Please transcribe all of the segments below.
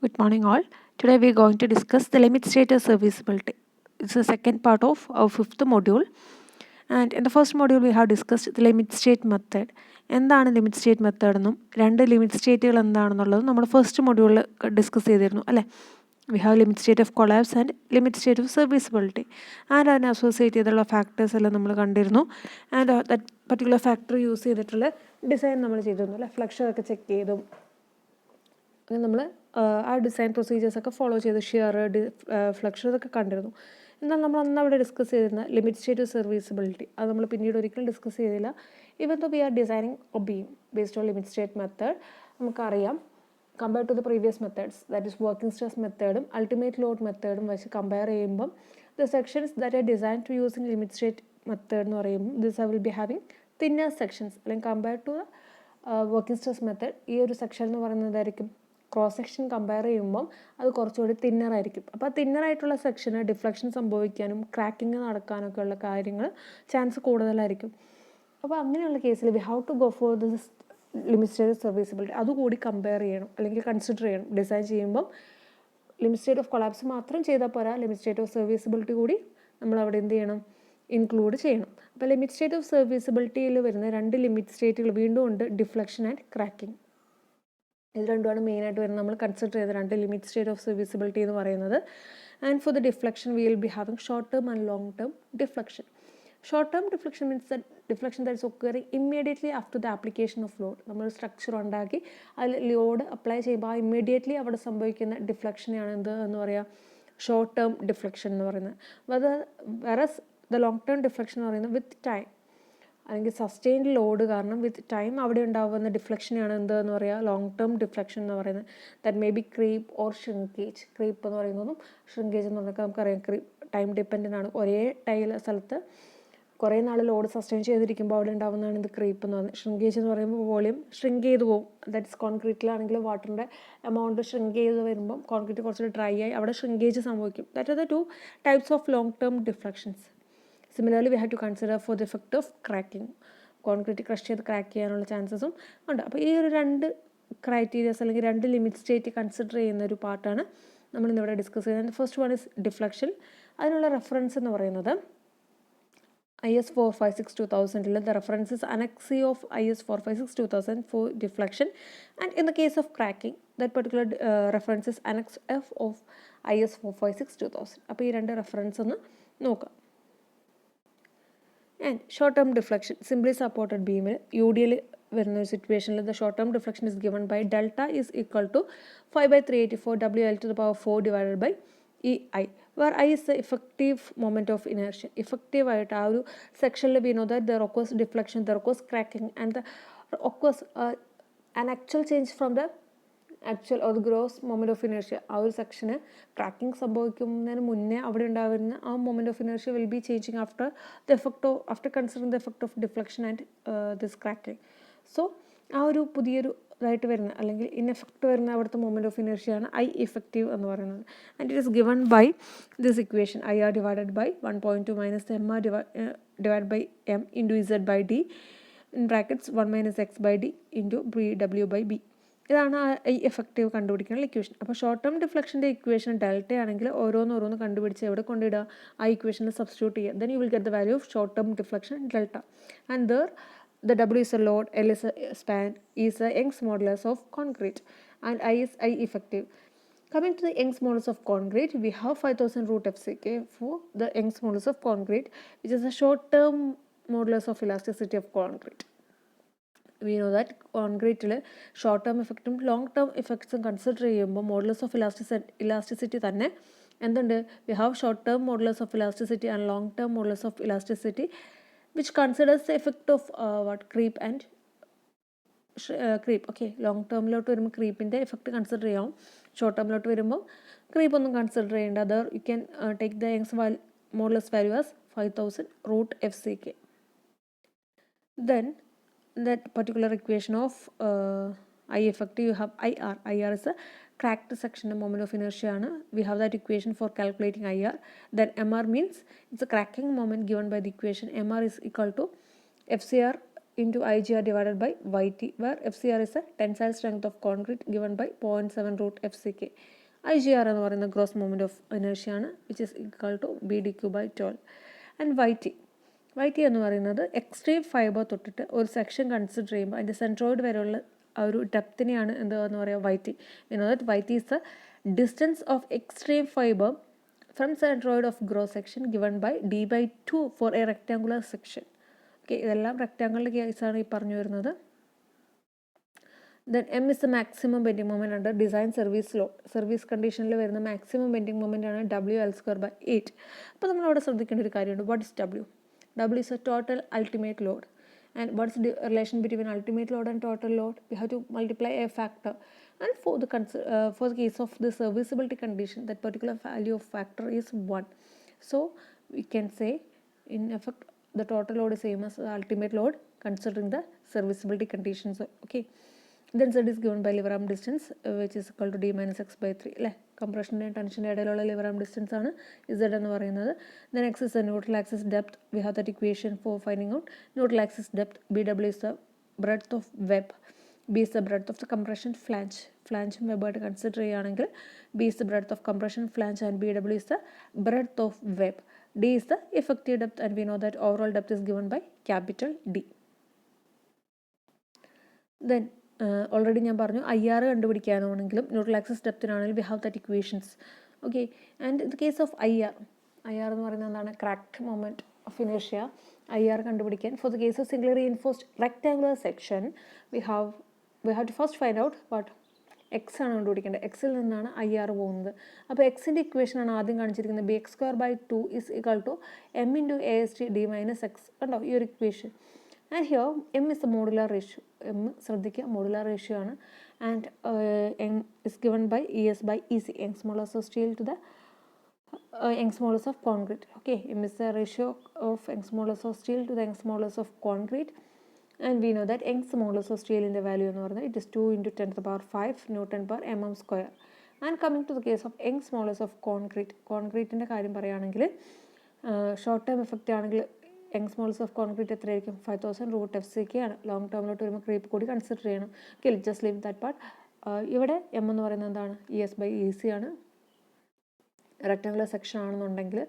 Good morning all. Today we are going to discuss the limit state of serviceability. It's the second part of our fifth module. And in the first module we have discussed the limit state method. എന്താണ് limit state method എന്നും രണ്ട് limit സ്റ്റേറ്റുകൾ എന്താണെന്നുള്ളതും നമ്മൾ first മൊഡ്യൂളിൽ discuss ചെയ്തിരുന്നു അല്ലേ. We have limit state of collapse and limit state of serviceability and അതിനെ associate ചെയ്തുള്ള factors എല്ലാം നമ്മൾ കണ്ടിരുന്നു. And that particular factor use ചെയ്തിട്ടുള്ള ഡിസൈൻ നമ്മൾ ചെയ്തിരുന്നു അല്ലേ. ഫ്ലക്ഷറൊക്കെ ചെക്ക് ചെയ്തും അങ്ങനെ നമ്മൾ ആ ഡിസൈൻ പ്രൊസീജിയേഴ്സൊക്കെ ഫോളോ ചെയ്ത് ഷിയർ ഫ്ലക്ഷർ ഇതൊക്കെ കണ്ടിരുന്നു. എന്നാൽ നമ്മൾ അന്ന് അവിടെ ഡിസ്കസ് ചെയ്തിരുന്ന ലിമിറ്റ് സ്റ്റേറ്റ് ഓഫ് സർവീസബിലിറ്റി അത് നമ്മൾ പിന്നീട് ഒരിക്കലും ഡിസ്കസ് ചെയ്തില്ല. Even though we are designing a beam based on limit state method നമുക്കറിയാം compare to the previous methods that is working stress മെത്തേഡും അൾട്ടിമേറ്റ് ലോഡ് മെത്തേഡും വെച്ച് കമ്പയർ ചെയ്യുമ്പം the sections that are design to use in limit state method എന്ന് പറയുമ്പോൾ this I will be having thinner sections അല്ലെങ്കിൽ compare to the working stress method ഈ ഒരു section എന്ന് പറയുന്നതായിരിക്കും ക്രോസ് സെക്ഷൻ കമ്പയർ ചെയ്യുമ്പം അത് കുറച്ചുകൂടി തിന്നറായിരിക്കും. അപ്പോൾ ആ തിന്നറായിട്ടുള്ള സെക്ഷന് ഡിഫ്ലക്ഷൻ സംഭവിക്കാനും ക്രാക്കിങ് നടക്കാനൊക്കെ ഉള്ള കാര്യങ്ങൾ ചാൻസ് കൂടുതലായിരിക്കും. അപ്പോൾ അങ്ങനെയുള്ള കേസിൽ we have to go for this limit state of serviceability അതുകൂടി കമ്പയർ ചെയ്യണം അല്ലെങ്കിൽ കൺസിഡർ ചെയ്യണം. ഡിസൈൻ ചെയ്യുമ്പം ലിമിറ്റ് സ്റ്റേറ്റ് ഓഫ് കൊളാപ്സ് മാത്രം ചെയ്താൽ പോരാ, ലിമിറ്റ് സ്റ്റേറ്റ് ഓഫ് സർവീസബിലിറ്റി കൂടി നമ്മൾ അവിടെ എന്ത് ചെയ്യണം, ഇൻക്ലൂഡ് ചെയ്യണം. അപ്പോൾ ലിമിറ്റ് സ്റ്റേറ്റ് ഓഫ് സർവീസബിലിറ്റിയിൽ വരുന്ന രണ്ട് ലിമിറ്റ് സ്റ്റേറ്റുകൾ വീണ്ടും ഉണ്ട്, ഡിഫ്ലക്ഷൻ ആൻഡ് ക്രാക്കിംഗ്. ഇത് രണ്ടുമാണ് മെയിനായിട്ട് വരുന്നത് നമ്മൾ കൺസിഡർ ചെയ്ത രണ്ട് ലിമിറ്റ് സ്റ്റേറ്റ് ഓഫ് സർവീസബിലിറ്റി എന്ന് പറയുന്നത്. And for the deflection we will be having short term and long term deflection. Short term deflection means the deflection that is occurring immediately after the application of load. നമ്മൾ structure ഉണ്ടാക്കി അതിൽ load apply ചെയ്യുമ്പോൾ ആ immediately അവിടെ സംഭവിക്കുന്ന ഡിഫ്ലക്ഷനെയാണ് എന്ത് എന്ന് പറയുക, ഷോർട്ട് ടേം ഡിഫ്ലക്ഷൻ എന്ന് പറയുന്നത്. Versus the long term deflection എന്ന് പറയുന്നത് വിത്ത് ടൈം അല്ലെങ്കിൽ സസ്റ്റെയിൻഡ് ലോഡ് കാരണം വിത്ത് ടൈം അവിടെ ഉണ്ടാകുന്ന ഡിഫ്ലക്ഷനെയാണ് എന്തെന്ന് പറയുക, ലോങ് ടേം ഡിഫ്ലക്ഷൻ എന്ന് പറയുന്നത്. That may be creep or shrinkage. Creep എന്ന് പറയുന്നതും ഷ്രിങ്കേജ് എന്ന് പറഞ്ഞാൽ നമുക്കറിയാം ക്രീപ്പ് ടൈം ഡിപ്പെൻഡൻ്റ് ആണ്. ഒരേ സ്ഥലത്ത് കുറേ നാൾ ലോഡ് സസ്റ്റെയിൻ ചെയ്തിരിക്കുമ്പോൾ അവിടെ ഉണ്ടാകുന്നതാണ് ഇത് ക്രീപ്പ് എന്ന് പറയുന്നത്. ഷ്രിങ്കേജ് എന്ന് പറയുമ്പോൾ വോളിയം ഷ്രിങ്ക് ചെയ്ത് പോകും. ദാറ്റ് ഇസ് കോൺക്രീറ്റിലാണെങ്കിലും വാട്ടറിൻ്റെ എമൗണ്ട് ഷ്രിങ്ക് ചെയ്ത് വരുമ്പം കോൺക്രീറ്റ് കുറച്ചുകൂടി ഡ്രൈ ആയി അവിടെ ഷ്രിങ്കേജ് സംഭവിക്കും. That are the two types of long term deflections. Similarly we have to consider for the effect of cracking. Concrete crush ചെയ്ത് ക്രാക്ക് ചെയ്യാനുള്ള ചാൻസസും ഉണ്ട്. അപ്പോൾ ഈ ഒരു രണ്ട് ക്രൈറ്റീരിയസ് അല്ലെങ്കിൽ രണ്ട് ലിമിറ്റ് സ്റ്റേറ്റ് കൺസിഡർ ചെയ്യുന്ന ഒരു പാർട്ടാണ് നമ്മളിന്നിവിടെ ഡിസ്കസ് ചെയ്യുന്നത്. First one is deflection. അതിനുള്ള റെഫറൻസ് എന്ന് പറയുന്നത് IS 456-2000 the reference is Annex C of IS 456-2000 for deflection, and in the case of cracking that particular reference is Annex F of IS 456-2000. അപ്പോൾ ഈ രണ്ട് റെഫറൻസ് ഒന്ന് നോക്കാം. And short term deflection simply supported ബീമിൽ UDL വരുന്ന ഒരു സിറ്റുവേഷനിൽ the short term deflection is given by delta is equal to 5/384 WL⁴ divided by EI, where I is the effective moment of inertia. Effective ആയിട്ട് ആ ഒരു സെക്ഷനിൽ we know that there occurs deflection, there occurs cracking, and there occurs an actual change from the actual or gross moment of inertia. ആ ഒരു സെക്ഷന് cracking സംഭവിക്കുന്നതിന് മുന്നേ അവിടെ ഉണ്ടാകുന്ന ആ moment of inertia will be changing after considering the effect of deflection and this cracking. So ആ ഒരു പുതിയൊരു ഇതായിട്ട് വരുന്ന അല്ലെങ്കിൽ ഇൻഎഫക്റ്റ് വരുന്ന അവിടുത്തെ മൊമെൻറ്റ് ഓഫ് ഇനേർഷ്യയാണ് ഐ ഇഫക്റ്റീവ് എന്ന് പറയുന്നത്. And it is given by this equation IR divided by 1.2 minus MR divide by M into Z by D in brackets 1 minus X by D into W by B. ഇതാണ് ഈ effective കണ്ടുപിടിക്കാനുള്ള equation. അപ്പോൾ short term ഡിഫ്ലക്ഷൻ്റെ equation delta ആണെങ്കിൽ ഓരോന്ന് കണ്ടുപിടിച്ച് എവിടെ കൊണ്ടിടുക, ആ ഇക്വേഷനിൽ സബ്സ്റ്റിറ്റ്യൂട്ട് ചെയ്യുക. Then you will get the value of short term deflection delta. And there the W is a load, L is a span, E is a Young's modulus of concrete, and I is I effective. Coming to the Young's modulus of concrete, we have 5000 root FCK for the Young's modulus of concrete, which is a short term modulus of elasticity of concrete. We know that കോൺക്രീറ്റിൽ short term എഫക്റ്റും long term എഫക്ട്സും consider ചെയ്യുമ്പോൾ modulus of elasticity തന്നെ എന്തുണ്ട്, we have short term modulus of elasticity and long term modulus of elasticity which considers the effect of creep and creep. Okay, long ടേമിലോട്ട് വരുമ്പോൾ ക്രീപ്പിൻ്റെ effect consider ചെയ്യാം, short ടേമിലോട്ട് വരുമ്പോൾ ക്രീപ്പ് ഒന്നും കൺസിഡർ ചെയ്യേണ്ട. Other you can take the Young's modulus value as 5000 root FCK. Then that particular equation of I effective, you have IR is a cracked section moment of inertia. We have that equation for calculating IR. Then MR means it's a cracking moment given by the equation. MR is equal to FCR into IGR divided by YT, where FCR is a tensile strength of concrete given by 0.7 root FCK. IGR എന്ന് പറയുന്ന gross moment of inertia ആണ്, which is equal to BDQ by 12. And YT എന്ന് പറയുന്നത് extreme fibre തൊട്ടിട്ട് ഒരു section consider ചെയ്യുമ്പോൾ അതിൻ്റെ centroid വരെയുള്ള ആ ഒരു ഡെപ്തിനെയാണ് എന്താണെന്ന് പറയുക YT. YT is the distance of extreme fiber from centroid of gross section given by D/2 for a rectangular section. Okay, ഇതെല്ലാം റെക്റ്റാങ്കിളിൻ്റെ കേസാണ് ഈ പറഞ്ഞു വരുന്നത്. Then M is the maximum bending moment under design service load. Service കണ്ടീഷനിൽ വരുന്ന maximum bending moment ആണ് WL²/8. അപ്പോൾ നമ്മളവിടെ ശ്രദ്ധിക്കേണ്ട ഒരു കാര്യമുണ്ട്. What is W? W is a total ultimate load. And what's the relation between ultimate load and total load? We have to multiply a factor. And for the case of the serviceability condition, that particular value of factor is 1. So we can say in effect the total load is same as the ultimate load considering the serviceability conditions. Okay, then Z is given by lever arm distance, which is equal to D minus X by 3. അല്ലേ, കംപ്രഷൻ്റെ ടെൻഷൻ്റെ ഇടയിലുള്ള liver ആം distance ആണ് Z എന്ന് പറയുന്നത്. Then X is the neutral axis depth. We have that equation for finding out neutral axis depth. BW is the breadth of web. B is the breadth of the compression flange. ഫ്ലാഞ്ചും വെബായിട്ട് consider ചെയ്യുകയാണെങ്കിൽ B is the breadth of compression flange and BW is the breadth of web. D is the effective depth, and we know that overall depth is given by capital D. Then already ഞാൻ പറഞ്ഞു IR കണ്ടുപിടിക്കാനാണെങ്കിലും neutral axis ഡെപ്തിനാണെങ്കിലും we have that equations. Okay, and in the case of IR എന്ന് പറയുന്നത് എന്താണ്? Cracked moment of inertia. IR കണ്ടുപിടിക്കാൻ for the case of single reinforced rectangular section we have to first find out what X ആണ് കണ്ടുപിടിക്കേണ്ടത്. എക്സിൽ നിന്നാണ് IR പോകുന്നത്. അപ്പോൾ എക്സിൻ്റെ ഇക്വേഷനാണ് ആദ്യം കാണിച്ചിരിക്കുന്നത്. BX²/2 is equal to M into AST D minus X. കണ്ടോ ഈ ഒരു equation? And here M is the modular ratio. M ശ്രദ്ധിക്കുക, modular ratio ആണ്. And M is given by ES by EC, Young's modulus of steel to the Young's modulus of concrete. Okay, M is the ratio of Young's modulus of steel to the Young's modulus of concrete. And we know that Young's modulus of steel in the value എന്ന് പറയുന്നത് it is 2 into 10 to the power 5 Newton per mm square. And coming to the case of Young's modulus of concreteൻ്റെ കാര്യം പറയുകയാണെങ്കിൽ short term effect ആണെങ്കിൽ Young's models of concrete എത്രയായിരിക്കും? 5000 root FCK ആണ്. Long ടേമിലോട്ട് വരുമ്പോൾ creep കൂടി കൺസിഡർ ചെയ്യണം. Okay, just leave that part. ഇവിടെ M എന്ന് പറയുന്നത് എന്താണ്? ES by EC ആണ്, റെക്ടാങ്കുലർ സെക്ഷൻ ആണെന്നുണ്ടെങ്കിൽ.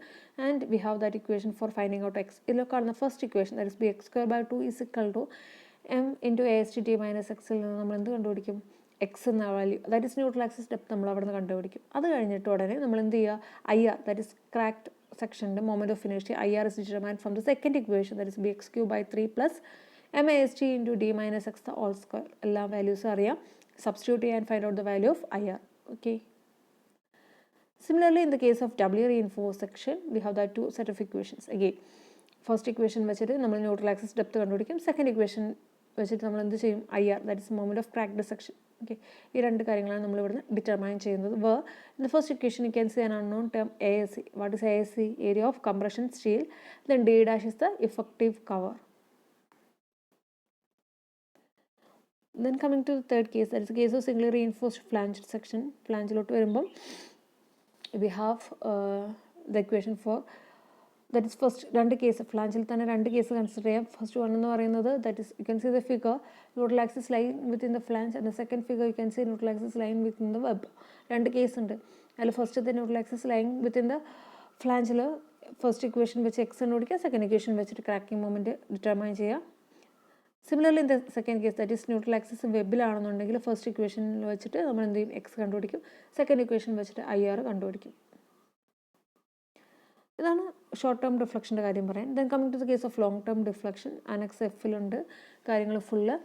And we have that equation for finding out X. ഇതിൽ കാണുന്ന first equation that is BX²/2 is equal to M into AST D minus X ൽ നിന്ന് നമ്മൾ എന്ത് കണ്ടുപിടിക്കും? X എന്ന value, that is neutral axis depth, നമ്മൾ അവിടെ നിന്ന് കണ്ടുപിടിക്കും. അത് കഴിഞ്ഞിട്ട് ഉടനെ നമ്മൾ എന്ത് ചെയ്യുക? IR, ദാറ്റ് ഇസ് ക്രാക്ട് സെക്ഷൻ്റെ moment of inertia. IR is determined from the second equation, that is BX³/3 plus MAST into D minus X the whole square. എല്ലാ വാല്യൂസും അറിയാം. സബ്സ്റ്റിറ്റ്യൂട്ട് ചെയ്യാൻ find out the value of IR. Okay, similarly in the case of W reinforced section we have that two set of equations. Again, first equation വെച്ചിട്ട് നമ്മൾ neutral axis depth കണ്ടുപിടിക്കും. Second equation വെച്ചിട്ട് നമ്മൾ എന്ത് ചെയ്യും? IR, that is moment of cracked section. Okay, ഈ രണ്ട് കാര്യങ്ങളാണ് നമ്മൾ ഇവിടുന്ന് ഡിറ്റർമൈൻ ചെയ്യുന്നത്. In the first equation U can C an unknown term ASC. What is ASC? Area of compression steel. Then D dash is the effective cover. Then coming to the third case, that is the case of singly reinforced flanged section. ഫ്ലാഞ്ചിലോട്ട് വരുമ്പം we have the equation for that is first രണ്ട് case, ഫ്ലാഞ്ചിൽ തന്നെ രണ്ട് case consider ചെയ്യാം. First one എന്ന് പറയുന്നത് that is you can see the figure neutral axis line within the flange, and the second figure you can see neutral axis line within the web. രണ്ട് case ഉണ്ട്. അതിൽ ഫസ്റ്റത്തെ neutral axis line within the ഫ്ലാഞ്ചിൽ first equation വെച്ച് X കണ്ടുപിടിക്കുക, second equation വെച്ചിട്ട് cracking moment determine ചെയ്യുക. Similarly in the second case that is neutral axis വെബിലാണെന്നുണ്ടെങ്കിൽ first ഇക്വേഷനിൽ വെച്ചിട്ട് നമ്മൾ എന്ത് ചെയ്യും? X കണ്ടുപിടിക്കും. സെക്കൻഡ് ഇക്വേഷൻ വെച്ചിട്ട് IR കണ്ടുപിടിക്കും. ഇതാണ് ഷോർട്ട് ടേം ഡിഫ്ലക്ഷൻ്റെ കാര്യം പറയാൻ. Then coming to the case of long term deflection, annex Fലുണ്ട് കാര്യങ്ങൾ ഫുള്ള്.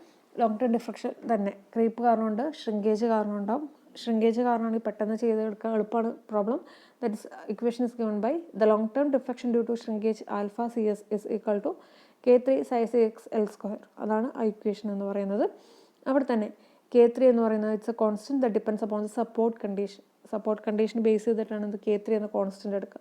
ലോങ് ടേം ഡിഫ്ലക്ഷൻ തന്നെ ക്രീപ്പ് കാരണമുണ്ട്, ഷ്രിങ്കേജ് കാരണം ഉണ്ടാവും. ഷ്രിങ്കേജ് കാരണമാണെങ്കിൽ പെട്ടെന്ന് ചെയ്തെടുക്കാൻ എളുപ്പമാണ് problem. That is equation is given by the long term deflection due to shrinkage alpha CS is equal to K3 size XL². അതാണ് ആ ഇക്വേഷൻ എന്ന് പറയുന്നത്. അവിടെ തന്നെ K3 എന്ന് പറയുന്നത് it's A constant that depends upon the support condition. Support condition base ചെയ്തിട്ടാണ് ഇത് K3 എന്ന കോൺസ്റ്റൻറ്റ് എടുക്കുക.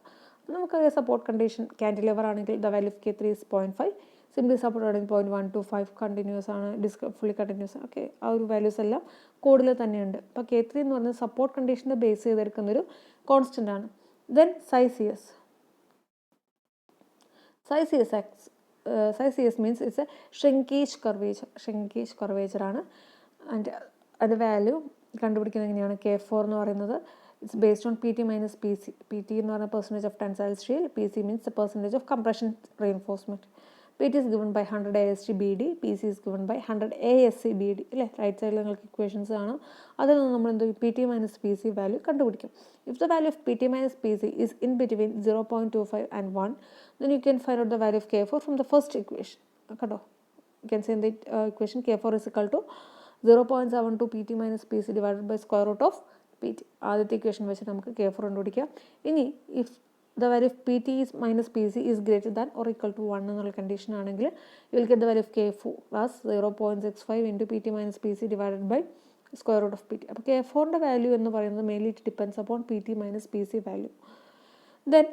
നമുക്കറിയാം സപ്പോർട്ട് കണ്ടീഷൻ ക്യാൻറ്റിലിവർ ആണെങ്കിൽ the value of K3 is 0.5, simply support ആണെങ്കിൽ 0.125, കണ്ടിന്യൂസ് ആണ്, ഡിസ്ക് ഫുള്ളി കണ്ടിന്യൂസ്. ഓക്കെ, ആ ഒരു വാല്യൂസ് എല്ലാം കൂടുതൽ തന്നെയുണ്ട്. അപ്പോൾ K3 എന്ന് പറയുന്നത് സപ്പോർട്ട് കണ്ടീഷനെ ബേസ് ചെയ്തെടുക്കുന്നൊരു കോൺസ്റ്റൻ്റ് ആണ്. Then size CS X size CS means it's a shrinkage curvature ആണ്. ആൻഡ് അത് വാല്യൂ കണ്ടുപിടിക്കുന്നത് എങ്ങനെയാണ്? K4 എന്ന് പറയുന്നത് it's based on PT minus PC. PT എന്ന് പറയുന്ന percentage of tensile strain, PC means the percentage of compression reinforcement. PT is given by 100 AST BD, PC is given by 100 ASC BD അല്ലേ? Right സൈഡിൽ നിങ്ങൾക്ക് equations കാണാം. അതിൽ നിന്ന് നമ്മൾ എന്ത് PT മൈനസ് PC വാല്യൂ കണ്ടുപിടിക്കും. If the value of PT minus PC is in between 0.25 and 1, then you can find out the value of K4 from the first equation. Okay, you can say in the equation K4 is equal to 0.72 PT minus PC divided by square root of PT. ആദ്യത്തെ equation വെച്ച് നമുക്ക് K4 കണ്ടുപിടിക്കാം. ഇനി if the value of PT is minus PC is greater than or equal to 1 എന്നുള്ള condition ആണെങ്കിൽ you will get the value of K4 as 0.65 into PT minus PC divided by square root of PT. അപ്പോൾ K4ൻ്റെ value എന്ന് പറയുന്നത് mainly it depends upon PT minus PC value. Then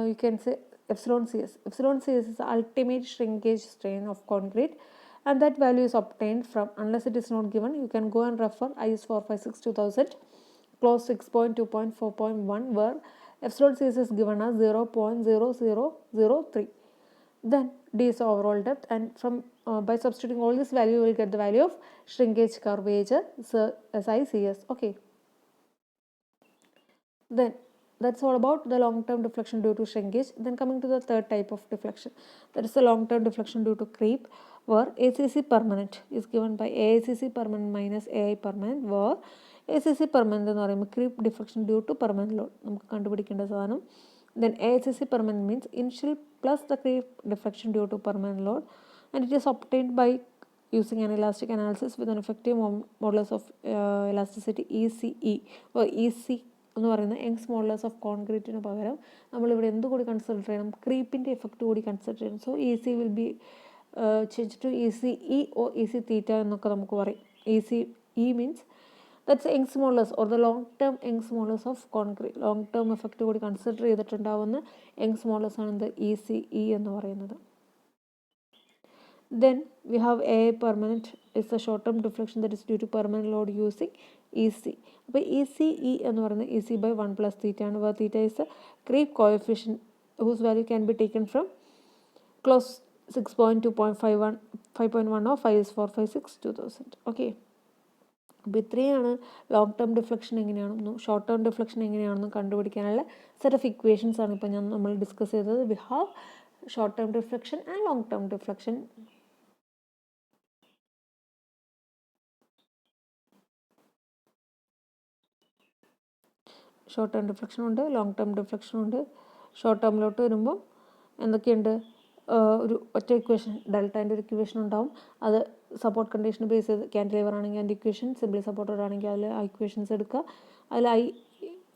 you can say epsilon CS. Epsilon CS is the ultimate shrinkage strain of concrete, and that value is obtained from, unless it is not given, you can go and refer IS 456-2000 clause 6.2.4.1 where epsilon CS is given as 0.0003. Then D is overall depth, and from by substituting all this value, you will get the value of shrinkage curvature SICS. Okay. Then that's all about the long-term deflection due to shrinkage. Then coming to the third type of deflection, that is the long-term deflection due to creep, where ACC permanent is given by AICC permanent minus AI permanent, where ACC permanent എന്ന് പറയുമ്പോൾ creep deflection due to permanent load നമുക്ക് കണ്ടുപിടിക്കേണ്ട സാധനം. Then AICC permanent means initial plus the creep deflection due to permanent load, and it is obtained by using an elastic analysis with an effective modulus of elasticity ECE or EC എന്ന് പറയുന്നത് Young's modulus of കോൺക്രീറ്റിന് പകരം നമ്മളിവിടെ എന്തുകൂടി consider ചെയ്യണം? ക്രീപ്പിൻ്റെ effect കൂടി consider ചെയ്യണം. So EC will be change to ECE or EC theta എന്നൊക്കെ നമുക്ക് പറയും. ECE means that's Young's modulus or the long term Young's modulus of concrete. Long term effect കൂടി കൺസിഡർ ചെയ്തിട്ടുണ്ടാവുന്ന യങ്സ് മോഡുലസ് ആണ് എന്ത്? ECE എന്ന് പറയുന്നത്. Then we have AI permanent is a short term deflection that is due to permanent load using EC. അപ്പോൾ ECE എന്ന് പറയുന്നത് EC by 1 plus theta ആണ്. where theta is the creep coefficient whose value can be taken from clause 6.2.5.1 of IS 456-2000. Okay. അപ്പോൾ ഇത്രയാണ് long term deflection എങ്ങനെയാണെന്നും short term deflection എങ്ങനെയാണെന്നും കണ്ടുപിടിക്കാനുള്ള set of equations ആണ് ഇപ്പോൾ നമ്മൾ ഡിസ്കസ് ചെയ്തത്. V have short term deflection and long term deflection. Short term deflection ഉണ്ട്, ലോങ് ടേം ഡിഫ്ലക്ഷൻ ഉണ്ട്. ഷോർട്ട് ടേമിലോട്ട് വരുമ്പോൾ എന്തൊക്കെയുണ്ട്? ഒരു ഒറ്റ ഇക്വേഷൻ ഡെൽറ്റേൻ്റെ ഒരു ഇക്വേഷൻ ഉണ്ടാവും. അത് സപ്പോർട്ട് കണ്ടീഷൻ ബേസ് ചെയ്ത് ക്യാൻറ്റിലിവർ ആണെങ്കിൽ അതിൻ്റെ ഇക്വേഷൻ, സിംപ്ലി സപ്പോർട്ടഡ് ആണെങ്കിൽ അതിൽ ആ ഇക്വേഷൻസ് എടുക്കുക. അതിൽ ഐ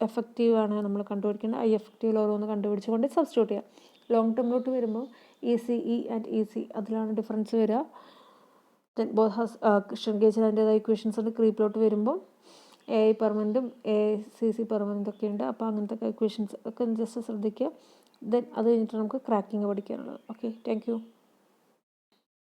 എഫക്റ്റീവ് ആണ് നമ്മൾ കണ്ടുപിടിക്കേണ്ടത്. ഐ എഫക്റ്റീവിൽ ഓരോന്ന് കണ്ടുപിടിച്ചുകൊണ്ട് സബ്സ്റ്റിറ്റ്യൂട്ട് ചെയ്യുക. ലോങ് ടേമിലോട്ട് വരുമ്പോൾ ECE ആൻഡ് EC അതിലാണ് ഡിഫറൻസ് വരിക. ദെൻ ബോത്ത് ഹാസ് ഷ്രിങ്കേജിൽ അതിൻ്റെതായ ഇക്വേഷൻസ് ഉണ്ട്. ക്രീപ്പിലോട്ട് വരുമ്പോൾ AI പെർമനൻറ്റും ACC പെർമനൻറ്റും ഒക്കെ ഉണ്ട്. അപ്പോൾ അങ്ങനത്തെ ഇക്വേഷൻസ് ഒക്കെ ജസ്റ്റ് ശ്രദ്ധിക്കുക. ദെൻ അത് കഴിഞ്ഞിട്ട് നമുക്ക് ക്രാക്കിങ് പഠിക്കാനുള്ളത്. Okay, thank you.